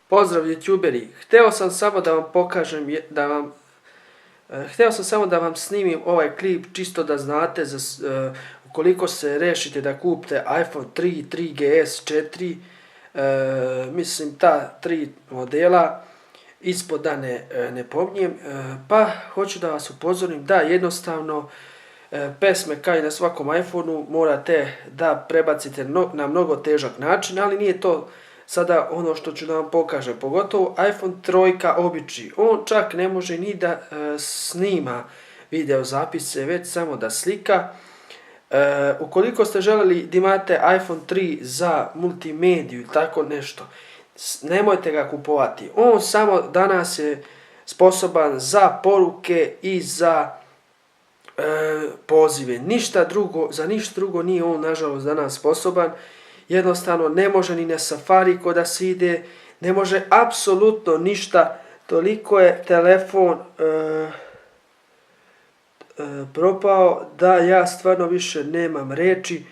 Pozdrav youtuberi, htio sam samo da vam pokažem, htio sam samo da vam snimim ovaj klip čisto da znate ukoliko se rešite da kupite iPhone 3, 3GS, 4, mislim ta 3 modela, ispod da ne pominjem, pa hoću da vas upozorim da jednostavno pesme kao i na svakom iPhoneu morate da prebacite na mnogo težak način, ali nije to sada ono što ću da vam pokažem, pogotovo iPhone 3 obični, on čak ne može ni da snima video zapise, već samo da slika. Ukoliko ste želeli da imate iPhone 3 za multimediju ili tako nešto, nemojte ga kupovati. On samo danas je sposoban za poruke i za pozive. Za ništa drugo nije on nažalost danas sposoban. Jednostavno ne može ni na Safari ko da se ide, ne može apsolutno ništa, toliko je telefon propao da ja stvarno više nemam reči.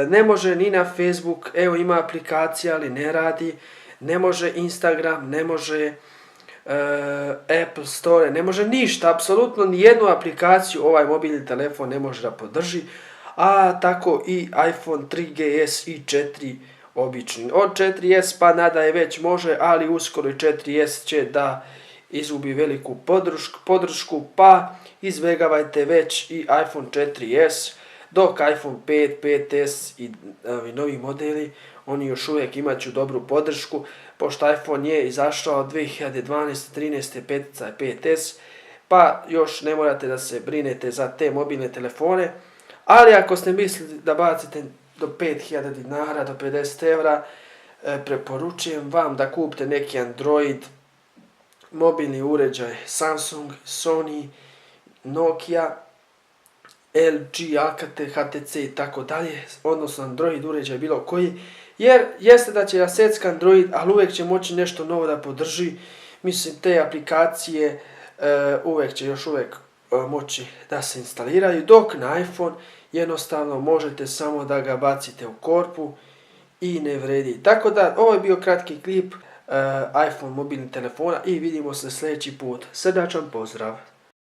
Ne može ni na Facebook, evo ima aplikacija ali ne radi, ne može Instagram, ne može Apple Store, ne može ništa, apsolutno nijednu aplikaciju ovaj mobilni telefon ne može da podrži, a tako i iPhone 3GS i 4 obični. Od 4S pa nadalje već može, ali uskoro i 4S će da izgubi veliku podršku, pa izbjegavajte već i iPhone 4S, dok iPhone 5, 5S i novi modeli, oni još uvijek imaću dobru podršku, pošto iPhone je izašao 2012, 13, 5 i 5S, pa još ne morate da se brinete za te mobilne telefone, ali ako ste mislili da bacite do 5000 dinara, do 50 evra, preporučujem vam da kupite neki Android, mobilni uređaj Samsung, Sony, Nokia, LG, Alcatel, HTC i tako dalje, odnosno Android uređaj bilo koji, jer jeste da će rasecka Android, ali uvijek će moći nešto novo da podrži. Mislim, te aplikacije uvijek će još uvijek moći da se instaliraju, dok na iPhone jednostavno možete samo da ga bacite u korpu i ne vredi. Tako da, ovo je bio kratki klip iPhone mobilnih telefona i vidimo se sljedeći put. Srdačan pozdrav!